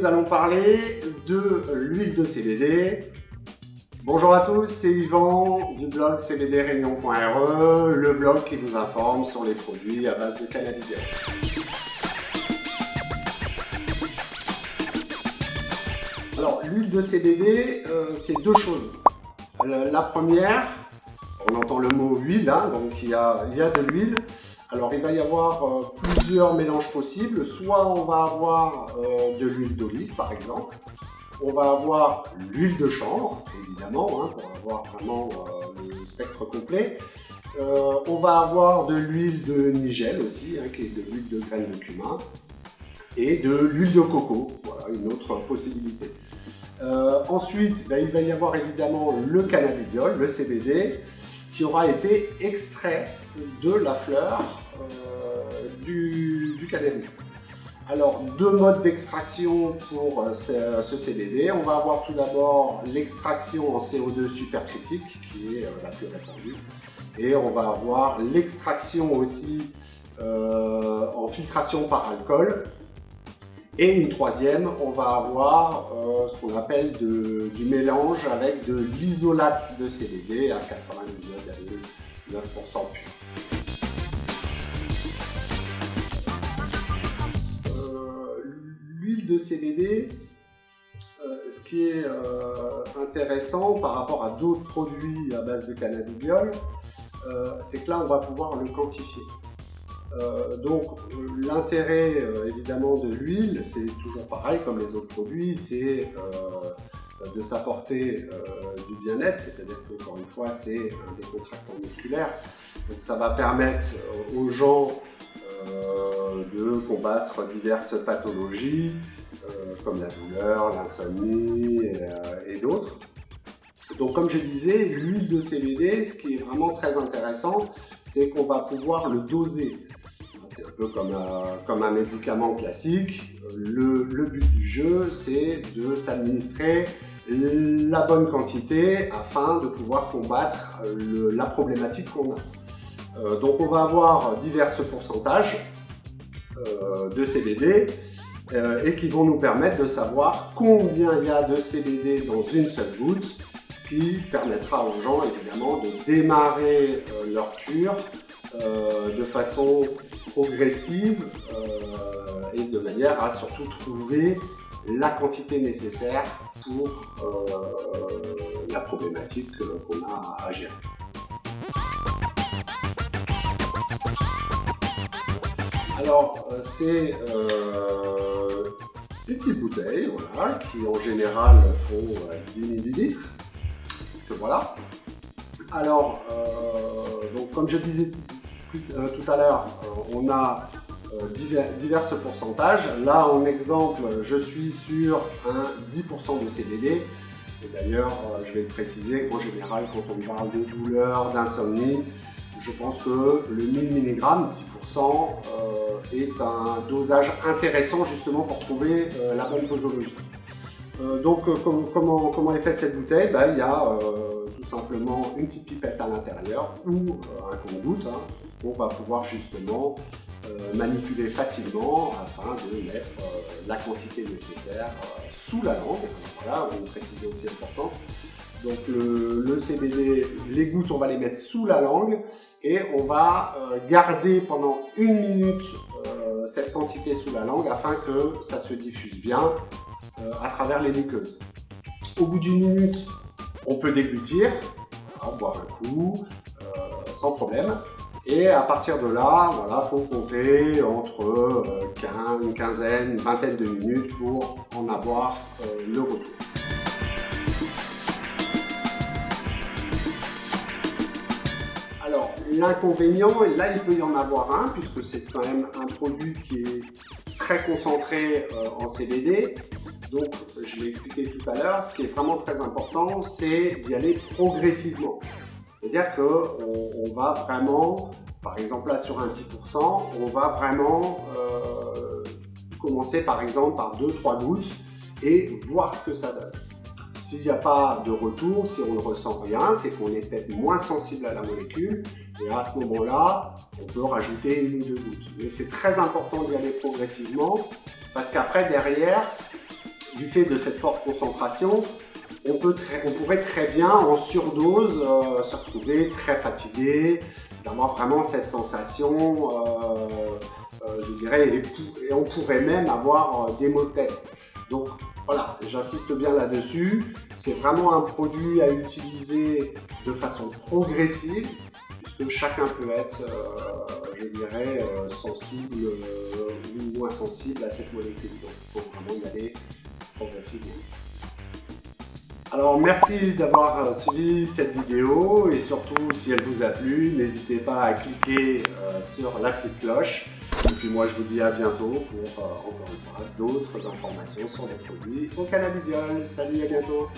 allons parler de l'huile de CBD. Bonjour à tous, c'est Yvan du blog cbdreunion.re, le blog qui vous informe sur les produits à base de cannabidiol. Alors, l'huile de CBD, c'est deux choses. La première, on entend le mot huile, hein, donc il y a de l'huile. Alors, il va y avoir plusieurs mélanges possibles. Soit on va avoir de l'huile d'olive, par exemple. On va avoir l'huile de chanvre, évidemment, hein, pour avoir vraiment le spectre complet. On va avoir de l'huile de nigel aussi, hein, qui est de l'huile de graines de cumin. Et de l'huile de coco, voilà une autre possibilité. Ensuite, il va y avoir évidemment le cannabidiol, le CBD, qui aura été extrait de la fleur du cannabis. Alors, deux modes d'extraction pour ce CBD. On va avoir tout d'abord l'extraction en CO2 supercritique, qui est la plus répandue. Et on va avoir l'extraction aussi en filtration par alcool. Et une troisième, on va avoir ce qu'on appelle du mélange avec de l'isolate de CBD à 99,9% pur. L'huile de CBD, ce qui est intéressant par rapport à d'autres produits à base de cannabidiol, c'est que là on va pouvoir le quantifier. Donc l'intérêt évidemment de l'huile, c'est toujours pareil comme les autres produits, c'est de s'apporter du bien-être, c'est-à-dire qu'encore une fois c'est un décontractant musculaire, donc ça va permettre aux gens de combattre diverses pathologies comme la douleur, l'insomnie et d'autres. Donc comme je disais, l'huile de CBD, ce qui est vraiment très intéressant, c'est qu'on va pouvoir le doser. C'est un peu comme un médicament classique. Le but du jeu, c'est de s'administrer la bonne quantité afin de pouvoir combattre la problématique qu'on a. Donc on va avoir divers pourcentages de CBD et qui vont nous permettre de savoir combien il y a de CBD dans une seule goutte, ce qui permettra aux gens évidemment de démarrer leur cure de façon progressive et de manière à surtout trouver la quantité nécessaire pour la problématique qu'on a à gérer. Alors, c'est des petites bouteilles, voilà, qui en général font 10 ml. Voilà. Alors, donc, comme je disais tout à l'heure, on a divers pourcentages. Là, en exemple, je suis sur un 10% de CBD. Et d'ailleurs, je vais le préciser qu'en général, quand on parle de douleur, d'insomnie, je pense que le 1000 mg, 10%, est un dosage intéressant justement pour trouver la bonne posologie. Donc comment est faite cette bouteille? Il y a tout simplement une petite pipette à l'intérieur ou un compte-gouttes qu'on va pouvoir justement manipuler facilement afin de mettre la quantité nécessaire sous la langue. Voilà, une précision aussi importante. Donc le CBD, les gouttes, on va les mettre sous la langue et on va garder pendant 1 minute cette quantité sous la langue afin que ça se diffuse bien à travers les muqueuses. Au bout d'1 minute, on peut déglutir, boire un coup, sans problème. Et à partir de là, voilà, faut compter entre une quinzaine, une vingtaine de minutes pour en avoir le retour. Alors, l'inconvénient, et là il peut y en avoir un, puisque c'est quand même un produit qui est très concentré en CBD. Donc, je l'ai expliqué tout à l'heure, ce qui est vraiment très important, c'est d'y aller progressivement. C'est-à-dire qu'on va vraiment, par exemple là sur un 10%, on va vraiment commencer par exemple par 2-3 gouttes et voir ce que ça donne. S'il n'y a pas de retour, si on ne ressent rien, c'est qu'on est peut-être moins sensible à la molécule et à ce moment-là, on peut rajouter 1 ou 2 gouttes. Mais c'est très important d'y aller progressivement parce qu'après, derrière, du fait de cette forte concentration, on pourrait très bien en surdose se retrouver très fatigué, d'avoir vraiment cette sensation, je dirais, et on pourrait même avoir des maux de tête. Donc voilà, j'insiste bien là-dessus, c'est vraiment un produit à utiliser de façon progressive, puisque chacun peut être, je dirais, sensible ou moins sensible à cette molécule. Donc il faut vraiment y aller progressivement. Alors merci d'avoir suivi cette vidéo et surtout si elle vous a plu, n'hésitez pas à cliquer sur la petite cloche. Et puis moi je vous dis à bientôt pour encore une fois d'autres informations sur les produits au cannabidiol. Salut, à bientôt.